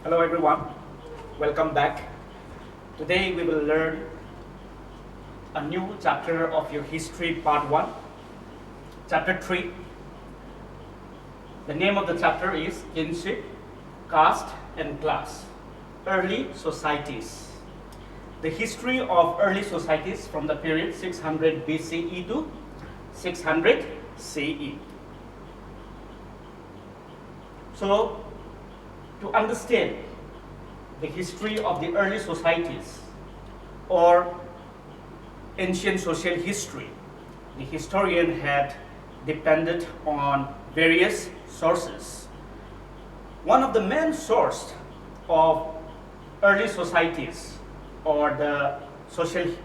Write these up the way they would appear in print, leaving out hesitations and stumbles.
Hello everyone, welcome back. Today we will learn a new chapter of your history part 1, chapter 3. The name of the chapter is Kingship, Caste and Class, Early Societies. The history of early societies from the period 600 BCE to 600 CE. So, to understand the history of the early societies or ancient social history, the historian had depended on various sources. One of the main sources of early societies or the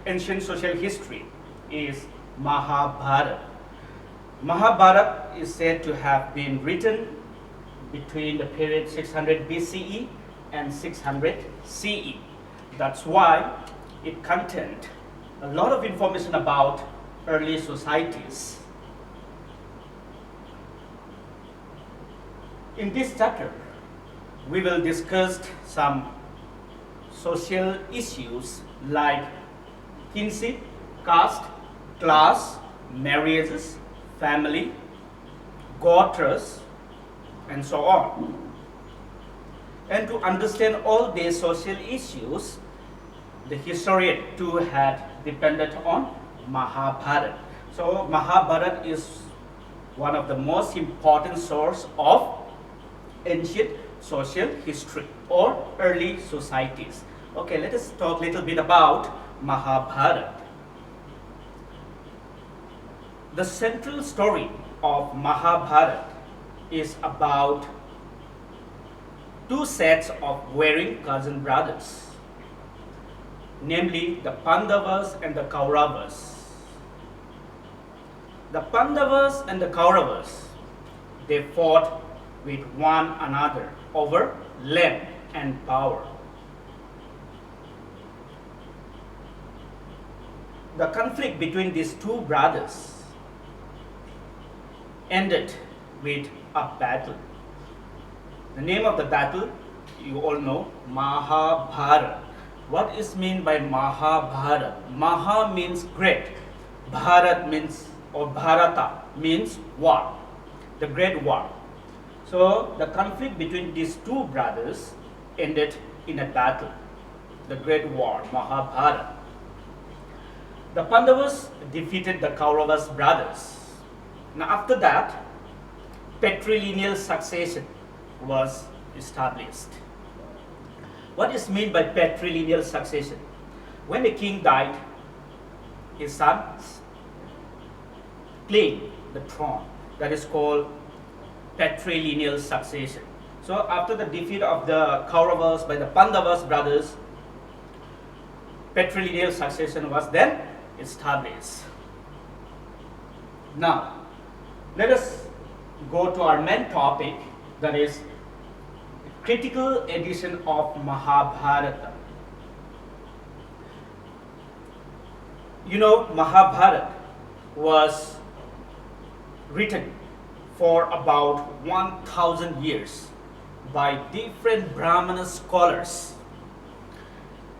ancient social history is Mahabharata. Mahabharata is said to have been written between the period 600 BCE and 600 CE. That's why it contained a lot of information about early societies. In this chapter, we will discuss some social issues like kinship, caste, class, marriages, family, gotras, and so on. And to understand all these social issues, the historian too had depended on Mahabharata. So Mahabharata is one of the most important source of ancient social history or early societies. Okay, let us talk a little bit about Mahabharata. The central story of Mahabharata is about two sets of warring cousin brothers, namely the Pandavas and the Kauravas. The Pandavas and the Kauravas, they fought with one another over land and power. The conflict between these two brothers ended with a battle. The name of the battle, you all know, Mahabharata. What is meant by Mahabharata? Maha means great. Bharat means, or Bharata means war, the great war. So the conflict between these two brothers ended in a battle, the great war, Mahabharata. The Pandavas defeated the Kauravas brothers. Now after that, patrilineal succession was established. What is meant by patrilineal succession? When the king died, his sons claimed the throne. That is called patrilineal succession. So after the defeat of the Kauravas by the Pandavas brothers, patrilineal succession was then established. Now, let us go to our main topic, that is critical edition of Mahabharata. You know, Mahabharata was written for about 1000 years by different Brahmana scholars.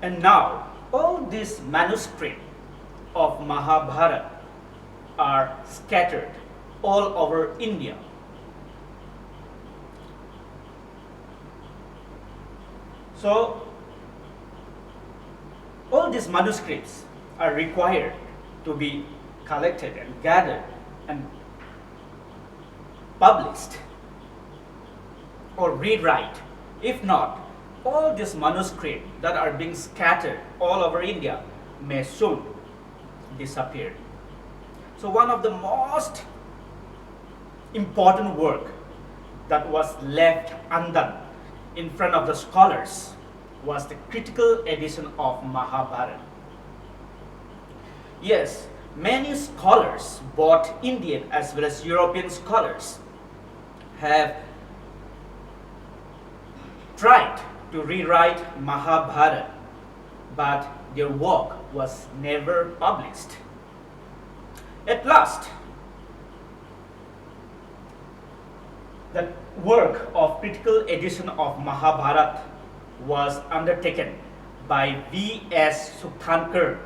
And now, all these manuscripts of Mahabharata are scattered all over India. So, all these manuscripts are required to be collected and gathered and published or rewrite. If not, all these manuscripts that are being scattered all over India may soon disappear. So one of the most important work that was left undone in front of the scholars was the critical edition of Mahabharata. Yes, many scholars, both Indian as well as European scholars, have tried to rewrite Mahabharata, but their work was never published. At last, the work of critical edition of Mahabharata was undertaken by V.S. Sukhankar.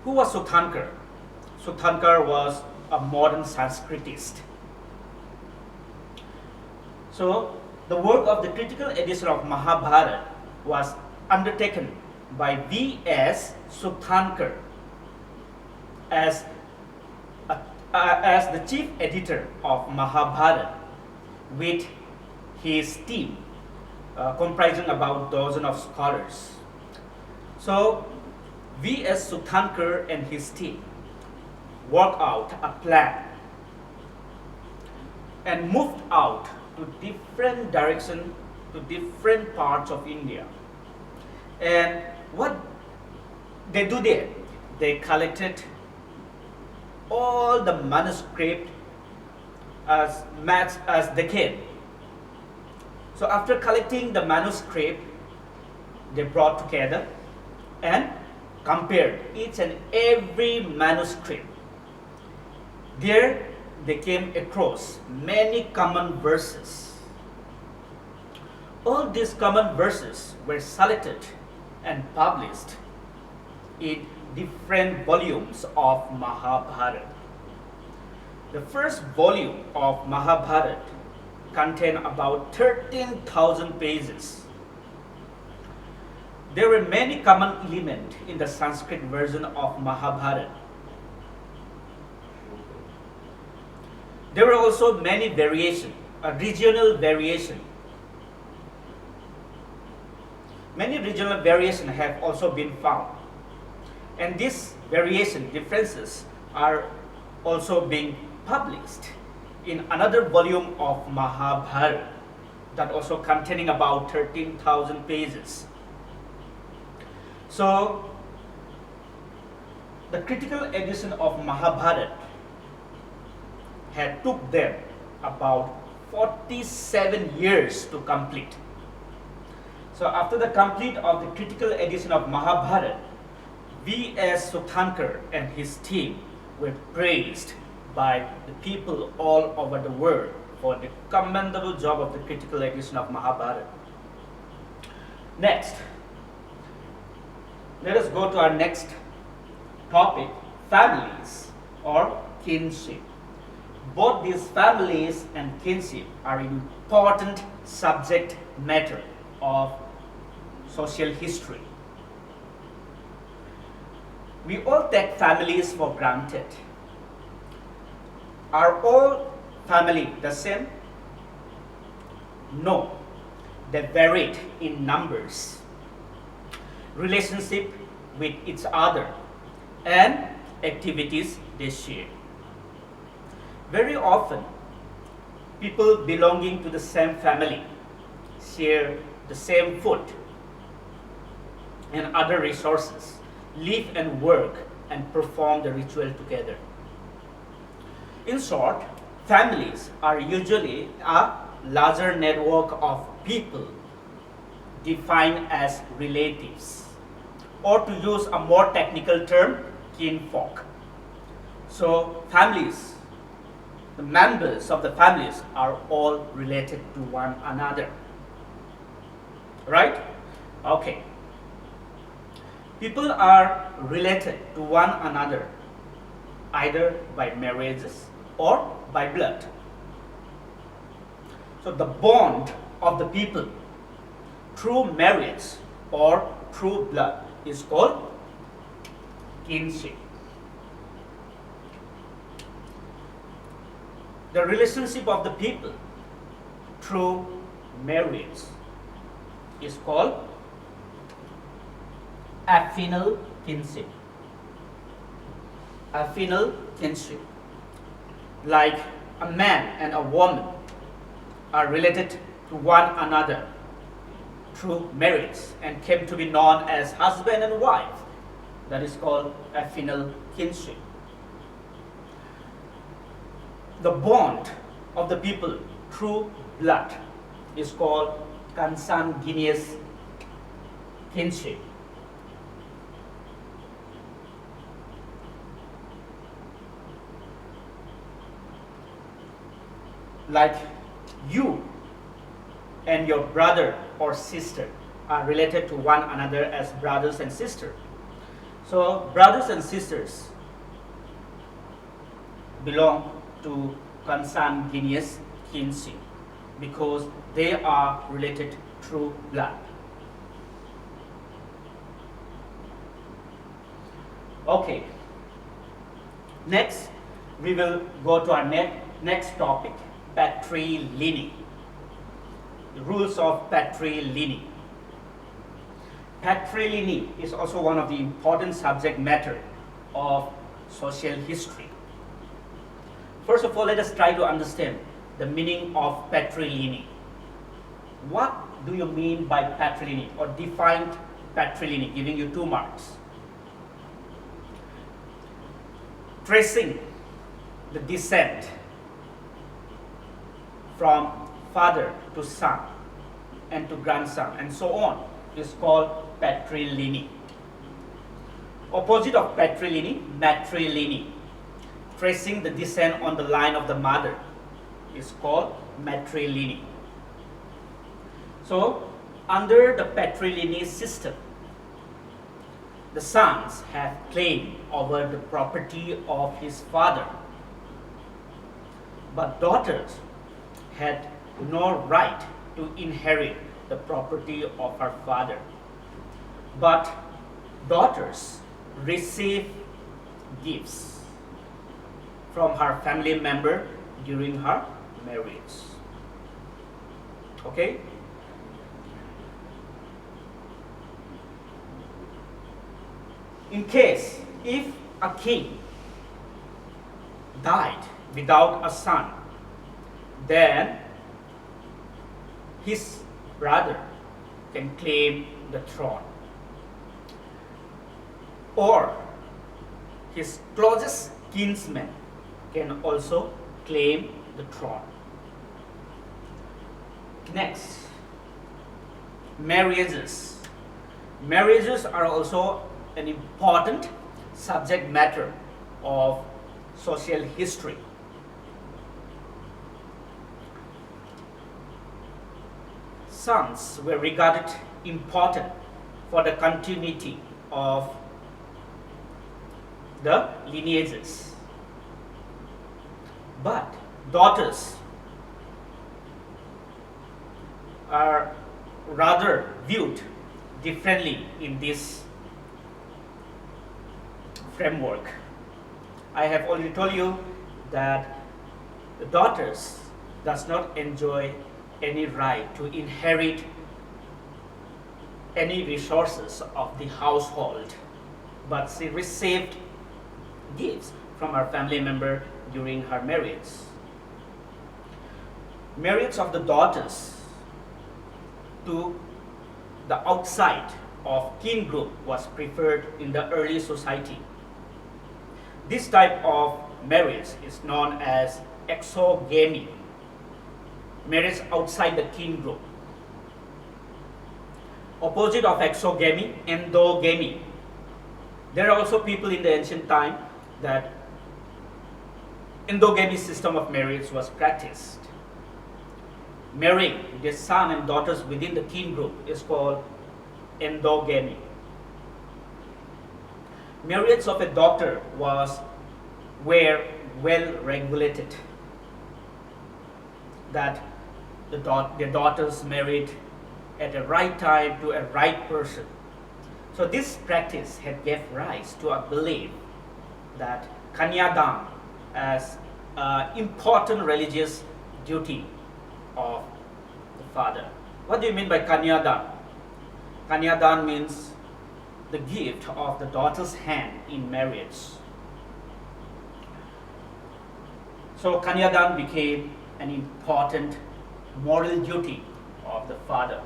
Who was Sukhankar? Sukhankar was a modern Sanskritist. So, the work of the critical edition of Mahabharata was undertaken by V.S. Sukhankar as the chief editor of Mahabharata with his team comprising about a dozen of scholars. So, V.S. Sukhankar and his team worked out a plan and moved out to different directions, to different parts of India. And what they do there, they collected all the manuscript as much as they can. So after collecting the manuscript, they brought together and compared each and every manuscript. There they came across many common verses. All these common verses were selected and published in different volumes of Mahabharata. The first volume of Mahabharata contained about 13,000 pages. There were many common elements in the Sanskrit version of Mahabharata. There were also many variations, a regional variation. Many regional variations have also been found. And these variation differences are also being published in another volume of Mahabharata that also containing about 13,000 pages. So, the critical edition of Mahabharata had took them about 47 years to complete. So after the complete of the critical edition of Mahabharata, V.S. Sukhankar and his team were praised by the people all over the world for the commendable job of the critical edition of Mahabharata. Next, let us go to our next topic, families or kinship. Both these families and kinship are important subject matter of social history. We all take families for granted. Are all family the same? No, they varied in numbers, relationship with each other, and activities they share. Very often, people belonging to the same family share the same food and other resources, live and work and perform the ritual together. In short, families are usually a larger network of people defined as relatives, or to use a more technical term, kinfolk. So families, the members of the families are all related to one another. Right? Okay. People are related to one another either by marriages or by blood. So the bond of the people through marriage or through blood is called kinship. The relationship of the people through marriage is called affinal kinship. Affinal kinship. Like a man and a woman are related to one another through marriage and came to be known as husband and wife. That is called affinal kinship. The bond of the people through blood is called consanguineous kinship. Like you and your brother or sister are related to one another as brothers and sisters. So brothers and sisters belong to consanguineous kinship because they are related through blood. Okay. Next, we will go to our next topic, patrilineal. The rules of patrilineal. Patrilineal is also one of the important subject matter of social history. First of all, let us try to understand the meaning of patrilineal. What do you mean by patrilineal, or define patrilineal, giving you 2 marks? Tracing the descent from father to son and to grandson and so on is called patrilineal. Opposite of patrilineal, matrilineal. Tracing the descent on the line of the mother is called matrilineal. So, under the patrilineal system, the sons have claim over the property of his father, but daughters had no right to inherit the property of her father. But daughters receive gifts from her family member during her marriage. Okay? In case if a king died without a son, then his brother can claim the throne, or his closest kinsman can also claim the throne. Next, marriages. Marriages are also an important subject matter of social history. Sons were regarded important for the continuity of the lineages, but daughters are rather viewed differently in this framework. I have already told you that the daughters does not enjoy any right to inherit any resources of the household, but she received gifts from her family member during her marriage. Marriage of the daughters to the outside of kin group was preferred in the early society. This type of marriage is known as exogamy, marriage outside the kin group. Opposite of exogamy, endogamy. There are also people in the ancient time that endogamy system of marriage was practiced. Marrying the son and daughters within the kin group is called endogamy. Marriage of a daughter were well regulated, that the daughters married at the right time to a right person. So this practice had gave rise to a belief that kanyadan as an important religious duty of the father. What do you mean by kanyadan? Kanyadan means the gift of the daughter's hand in marriage. So kanyadan became an important moral duty of the father.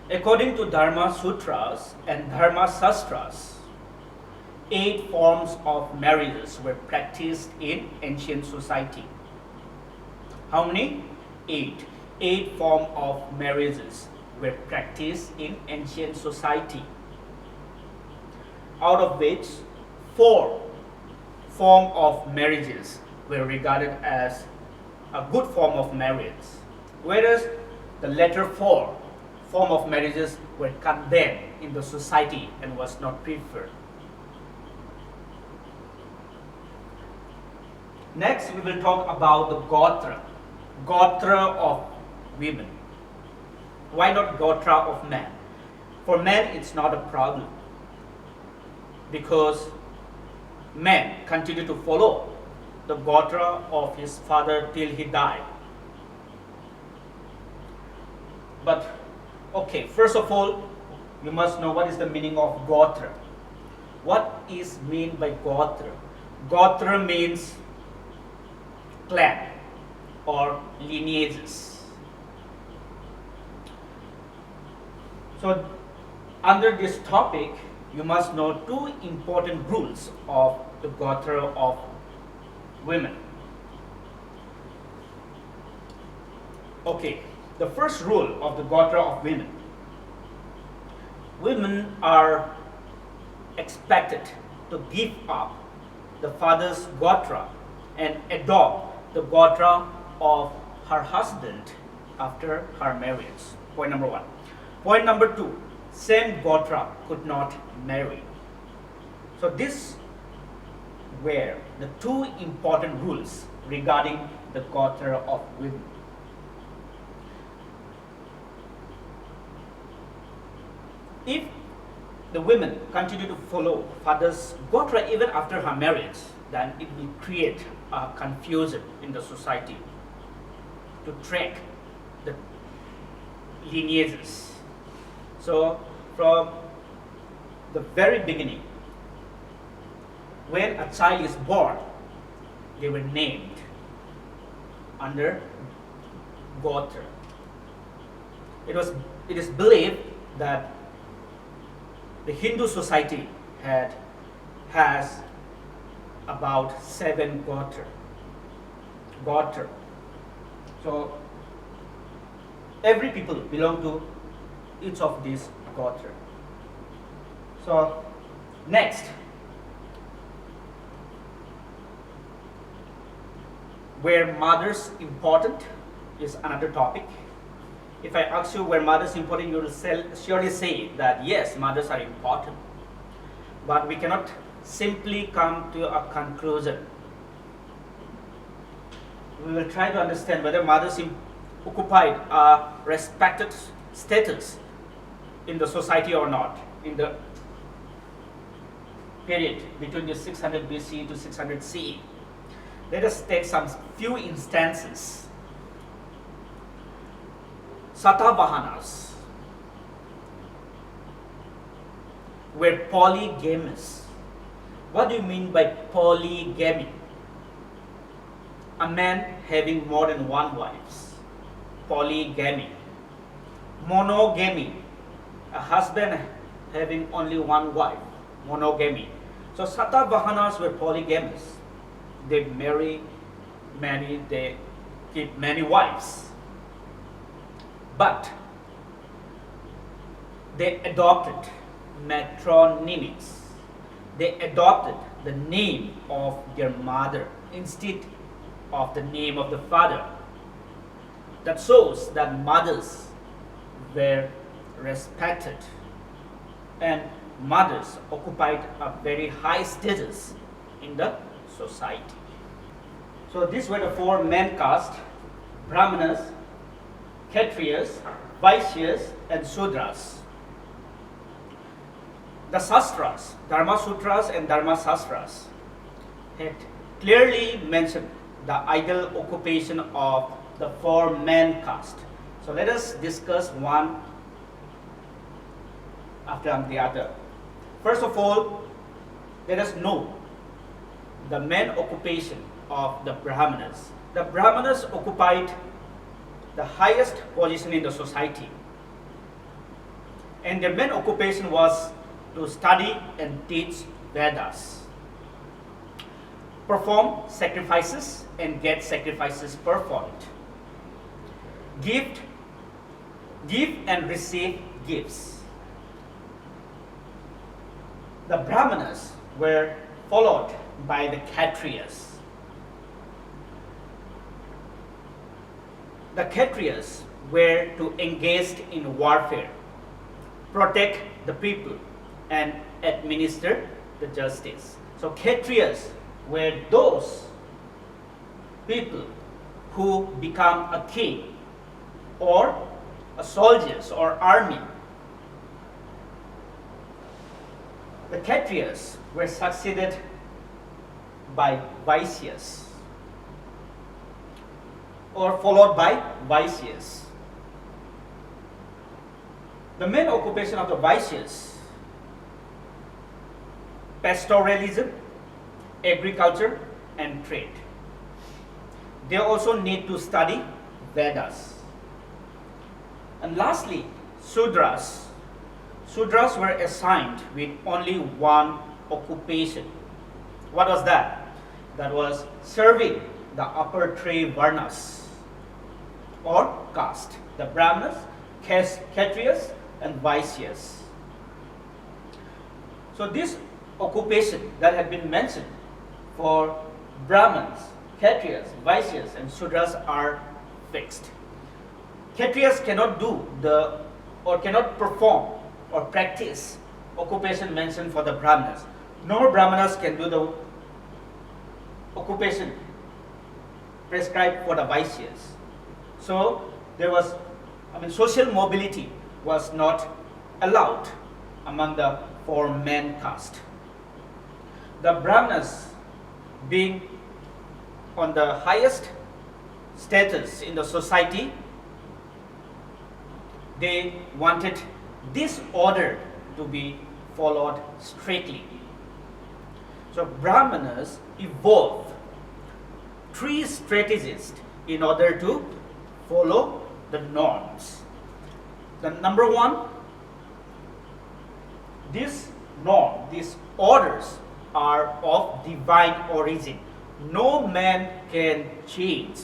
According to Dharma Sutras and Dharma Shastras, 8 forms of marriages were practiced in ancient society. How many? 8. 8 forms of marriages were practiced in ancient society, out of which 4 forms of marriages were regarded as a good form of marriage, whereas the latter 4 form of marriages were condemned in the society and was not preferred. Next, we will talk about the gotra of women. Why not gotra of men? For men, it's not a problem because men continue to follow the gotra of his father till he died. But okay, first of all, you must know what is the meaning of gotra. What is meant by gotra? Gotra means clan or lineages. So under this topic, you must know two important rules of the gotra of women. Okay, the first rule of the gotra of women. Women are expected to give up the father's gotra and adopt the gotra of her husband after her marriage. Point number one. Point number two, same gotra could not marry. So these were the two important rules regarding the gotra of women. If the women continue to follow father's gotra even after her marriage, then it will create a confusion in the society to track the lineages. So from the very beginning, when a child is born, they were named under gotra. It is believed that the Hindu society has about 7 gotra. So every people belong to each of these gotra. So next, were mothers important is another topic. If I ask you were mothers important, you will surely say that yes, mothers are important. But we cannot simply come to a conclusion. We will try to understand whether mothers occupied a respected status in the society or not in the period between the 600 BC to 600 CE. Let us take some few instances. Satavahanas were polygamous. What do you mean by polygamy? A man having more than one wife. Polygamy. Monogamy. A husband having only one wife. Monogamy. So Satavahanas were polygamous. They marry many, they keep many wives. But they adopted matronymics. They adopted the name of their mother instead of the name of the father. That shows that mothers were respected and mothers occupied a very high status in the society. So these were the 4 main castes: Brahmanas, Kshatriyas, Vaishyas, and Shudras. The Shastras, Dharma Sutras and Dharma Shastras, had clearly mentioned the ideal occupation of the 4 main castes. So let us discuss one after the other. First of all, let us know the main occupation of the Brahmanas. The Brahmanas occupied the highest position in the society, and their main occupation was to study and teach Vedas, perform sacrifices and get sacrifices performed, give and receive gifts. The Brahmanas were followed by the Kshatriyas. The Kshatriyas were to engage in warfare, protect the people, and administer the justice. So Kshatriyas were those people who become a king or a soldiers or army. The Kshatriyas were succeeded by Vaishyas or followed by Vaishyas. The main occupation of the Vaishyas: pastoralism, agriculture, and trade. They also need to study Vedas. And lastly, Sudras. Sudras were assigned with only one occupation. What was that? That was serving the upper three varnas or caste: the Brahmanas, Kshatriyas, and Vaishyas. So this occupation that had been mentioned for Brahmins, Kshatriyas, Vaishyas, and Sudras are fixed. Kshatriyas cannot do cannot perform or practice occupation mentioned for the Brahmanas, nor Brahmanas can do the occupation prescribed for the Vaishyas. So there was, social mobility was not allowed among the four main caste. The Brahmanas, being on the highest status in the society, they wanted this order to be followed strictly. So Brahmanas evolved three strategies in order to follow the norms. The number one, these orders are of divine origin. No man can change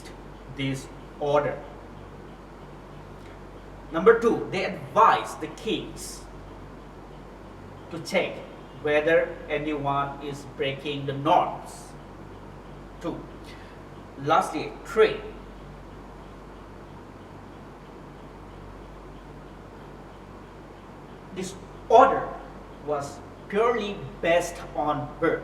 this order. Number two, they advise the kings to check whether anyone is breaking the norms. Two, lastly, three, this order was purely based on birth.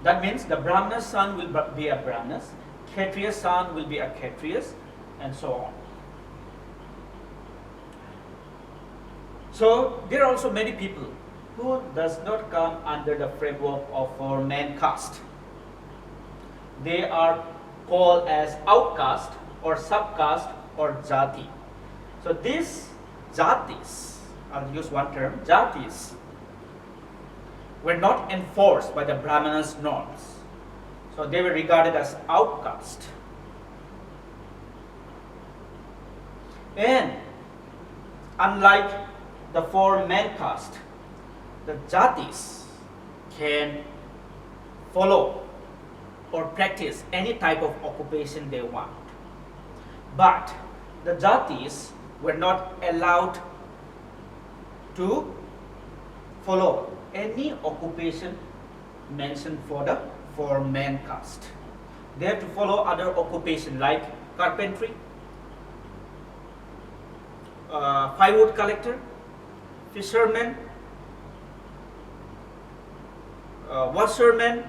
That means the Brahmana's son will be a Brahmana's, Kshatriya's son will be a Kshatriya's, and so on. So there are also many people who does not come under the framework of our main caste. They are called as outcast or subcaste or jati. So these jatis, I'll use one term, jatis, were not enforced by the Brahmana's norms. So they were regarded as outcast. And unlike the four main caste, the jatis can follow or practice any type of occupation they want. But the jatis were not allowed to follow any occupation mentioned for the four main caste. They have to follow other occupation like carpentry, firewood collector, fishermen, washermen,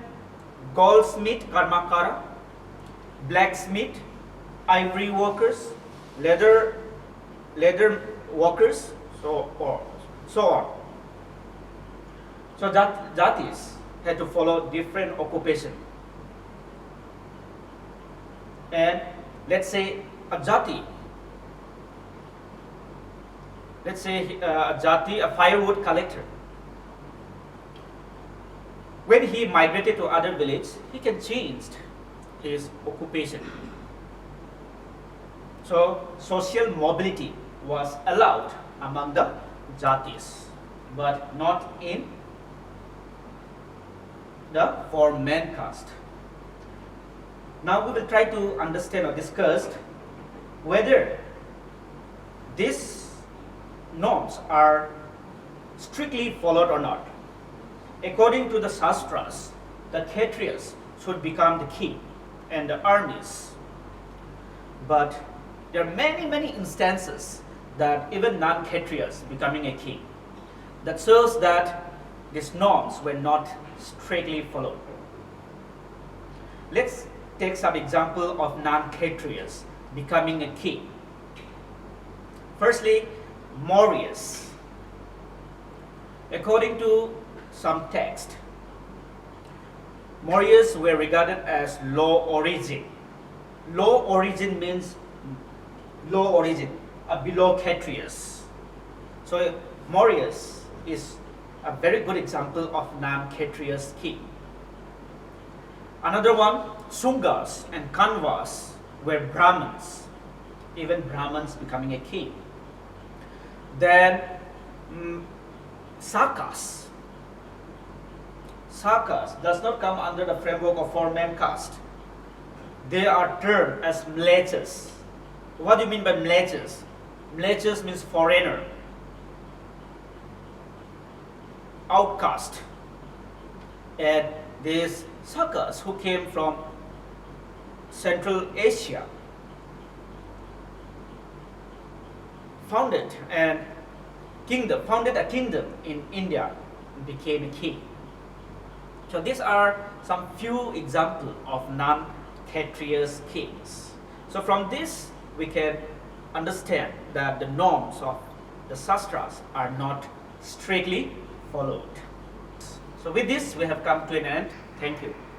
goldsmith, karmakara, blacksmith, ivory workers, leather workers, so on. So jatis had to follow different occupation. And let's say a jati, a firewood collector, when he migrated to other village, he can change his occupation. So social mobility was allowed among the jatis, but not in the four main caste. Now we will try to understand or discuss whether these norms are strictly followed or not. According to the Shastras, the Kshatriyas should become the king and the armies. But There are many instances that even non-Kshatriyas becoming a king. That shows that these norms were not strictly followed. Let's take some example of non-Kshatriyas becoming a king. Firstly, Mauryas. According to some text, Mauryas were regarded as low origin. Low origin means low origin, below Kshatriyas. So Mauryas is a very good example of non-Kshatriyas king. Another one, Sungas and Kanvas were Brahmins, even Brahmins becoming a king. Then Sakas. Sakas does not come under the framework of four-man caste. They are termed as mlechas. What do you mean by mlechas? Mlechas means foreigner, outcast. And these Sakas who came from Central Asia founded a kingdom in India and became a king. So these are some few examples of non-Kshatriyas kings. So from this we can understand that the norms of the Shastras are not strictly followed. So with this we have come to an end. Thank you.